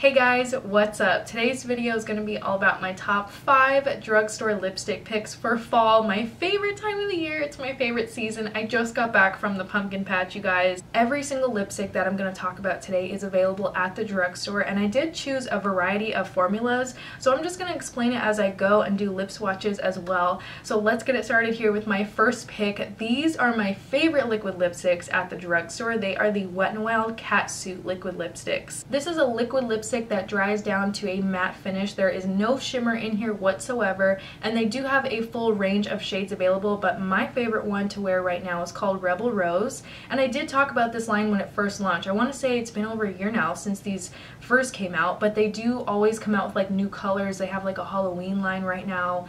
Hey guys, what's up? Today's video is going to be all about my top 5 drugstore lipstick picks for fall, my favorite time of the year. It's my favorite season. I just got back from the pumpkin patch, you guys. Every single lipstick that I'm going to talk about today is available at the drugstore, and I did choose a variety of formulas, so I'm just going to explain it as I go and do lip swatches as well. So let's get it started here with my first pick. These are my favorite liquid lipsticks at the drugstore. They are the WetnWild Catsuit liquid lipsticks. This is a liquid lipstick that dries down to a matte finish. There is no shimmer in here whatsoever, and they do have a full range of shades available, but my favorite one to wear right now is called Rebel Rose, and I did talk about this line when it first launched. I want to say it's been over a year now since these first came out, but they do always come out with like new colors. They have like a Halloween line right now.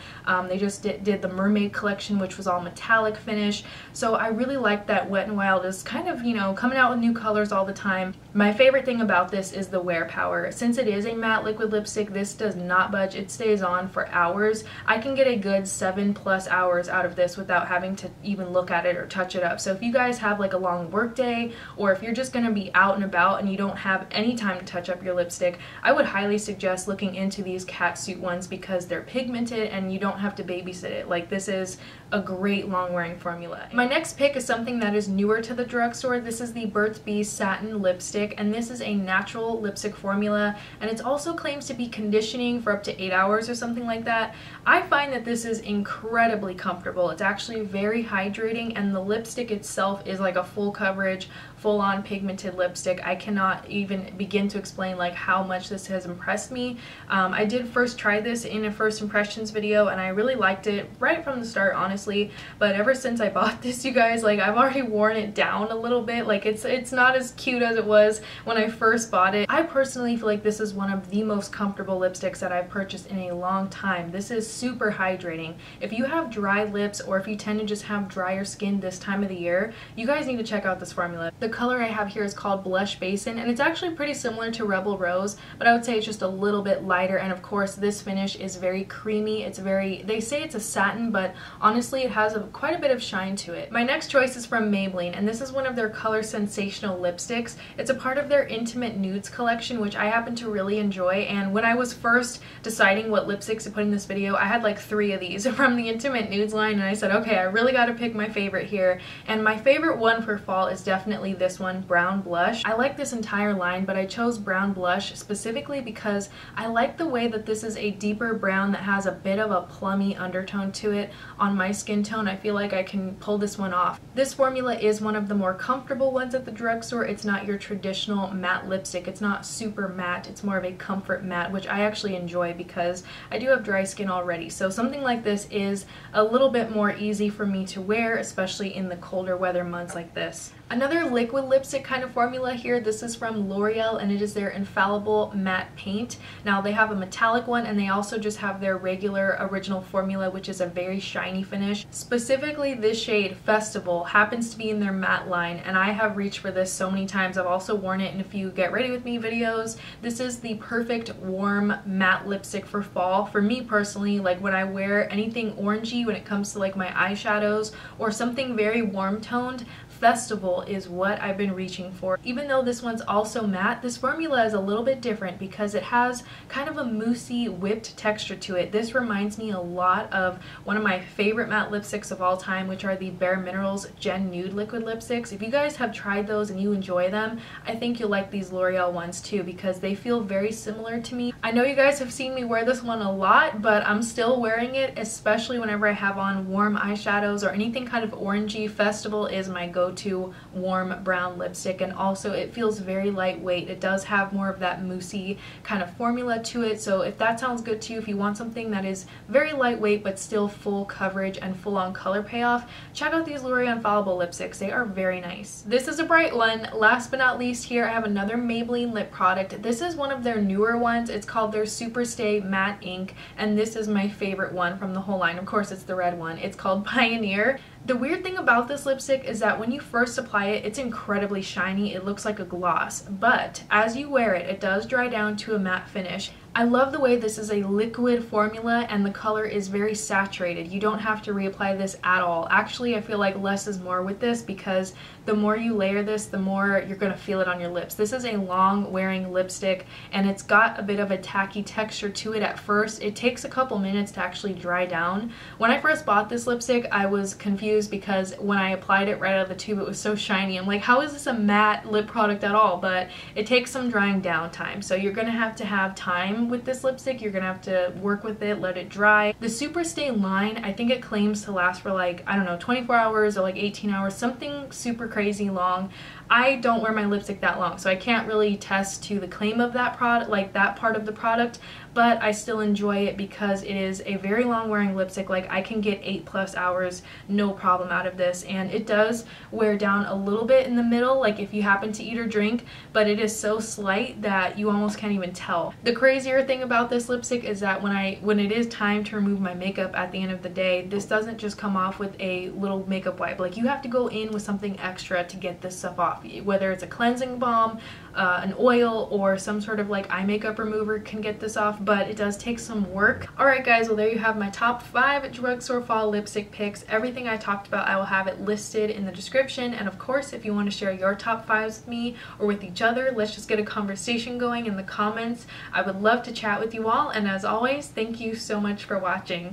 They just did the mermaid collection, which was all metallic finish, so I really like that WetnWild is kind of, you know, coming out with new colors all the time. My favorite thing about this is the wear power. Since it is a matte liquid lipstick, this does not budge. It stays on for hours. I can get a good 7+ hours out of this without having to even look at it or touch it up. So if you guys have like a long work day, or if you're just going to be out and about and you don't have any time to touch up your lipstick, I would highly suggest looking into these Catsuit ones because they're pigmented and you don't have to babysit it. Like, this is a great long wearing formula. My next pick is something that is newer to the drugstore. This is the Burt's Bees Satin Lipstick, and this is a natural lipstick formula, and it also claims to be conditioning for up to 8 hours or something like that. I find that this is incredibly comfortable. It's actually very hydrating, and the lipstick itself is like a full coverage, full-on pigmented lipstick. I cannot even begin to explain like how much this has impressed me. I did first try this in a first impressions video, and I really liked it right from the start, honestly, but ever since I bought this, you guys, like, I've already worn it down a little bit. Like, it's not as cute as it was when I first bought it. I personally feel like this is one of the most comfortable lipsticks that I've purchased in a long time. This is super hydrating. If you have dry lips, or if you tend to just have drier skin this time of the year, you guys need to check out this formula. The color I have here is called Blush Basin, and it's actually pretty similar to Rebel Rose, but I would say it's just a little bit lighter, and of course this finish is very creamy. It's very, they say it's a satin, but honestly it has quite a bit of shine to it. My next choice is from Maybelline, and this is one of their color Sensational lipsticks. It's a part of their Intimate Nudes collection, which I happen to really enjoy, and when I was first deciding what lipsticks to put in this video, I had like 3 of these from the Intimate Nudes line, and I said, okay, I really got to pick my favorite here, and my favorite one for fall is definitely this one, Brown Blush. I like this entire line, but I chose Brown Blush specifically because I like the way that this is a deeper brown that has a bit of a plummy undertone to it. On my skin tone, I feel like I can pull this one off. This formula is one of the more comfortable ones at the drugstore. It's not your traditional matte lipstick. It's not super matte. It's more of a comfort matte, which I actually enjoy because I do have dry skin already. So something like this is a little bit more easy for me to wear, especially in the colder weather months like this. Another liquid lipstick kind of formula here, this is from L'Oreal, and it is their Infallible Matte Paint. Now they have a metallic one, and they also just have their regular original formula, which is a very shiny finish. Specifically this shade, Festival, happens to be in their matte line, and I have reached for this so many times. I've also worn it in a few Get Ready With Me videos. This is the perfect warm matte lipstick for fall. For me personally, like when I wear anything orangey when it comes to like my eyeshadows or something very warm toned, Festival is what I've been reaching for. Even though this one's also matte, this formula is a little bit different because it has kind of a moussey, whipped texture to it. This reminds me a lot of one of my favorite matte lipsticks of all time, which are the Bare Minerals Gen Nude liquid lipsticks. If you guys have tried those and you enjoy them, I think you'll like these L'Oreal ones too because they feel very similar to me. I know you guys have seen me wear this one a lot, but I'm still wearing it, especially whenever I have on warm eyeshadows or anything kind of orangey. Festival is my go-to warm brown lipstick, and also it feels very lightweight. It does have more of that moussey kind of formula to it, so if that sounds good to you, if you want something that is very lightweight but still full coverage and full-on color payoff, check out these L'Oreal Infallible lipsticks. They are very nice. This is a bright one. Last but not least, here I have another Maybelline lip product. This is one of their newer ones. It's called their SuperStay Matte Ink, and this is my favorite one from the whole line. Of course, it's the red one. It's called Pioneer. The weird thing about this lipstick is that when you first apply it, it's incredibly shiny. It looks like a gloss, but as you wear it, it does dry down to a matte finish. I love the way this is a liquid formula and the color is very saturated. You don't have to reapply this at all. Actually, I feel like less is more with this because the more you layer this, the more you're going to feel it on your lips. This is a long wearing lipstick and it's got a bit of a tacky texture to it at first. It takes a couple minutes to actually dry down. When I first bought this lipstick, I was confused because when I applied it right out of the tube, it was so shiny. I'm like, how is this a matte lip product at all? But it takes some drying down time. So you're going to have time with this lipstick. You're going to have to work with it, let it dry. The SuperStay line, I think it claims to last for like, I don't know, 24 hours or like 18 hours, something super crazy long. I don't wear my lipstick that long, so I can't really test to the claim of that product, like that part of the product, but I still enjoy it because it is a very long wearing lipstick. Like I can get 8+ hours no problem out of this, and it does wear down a little bit in the middle, like if you happen to eat or drink, but it is so slight that you almost can't even tell. The crazier thing about this lipstick is that when it is time to remove my makeup at the end of the day, this doesn't just come off with a little makeup wipe. Like you have to go in with something extra to get this stuff off, whether it's a cleansing balm, an oil, or some sort of like eye makeup remover can get this off, but it does take some work. Alright guys, well there you have my top 5 drugstore fall lipstick picks. Everything I talked about, I will have it listed in the description, and of course if you want to share your top 5s with me or with each other, let's just get a conversation going in the comments. I would love to chat with you all, and as always, thank you so much for watching.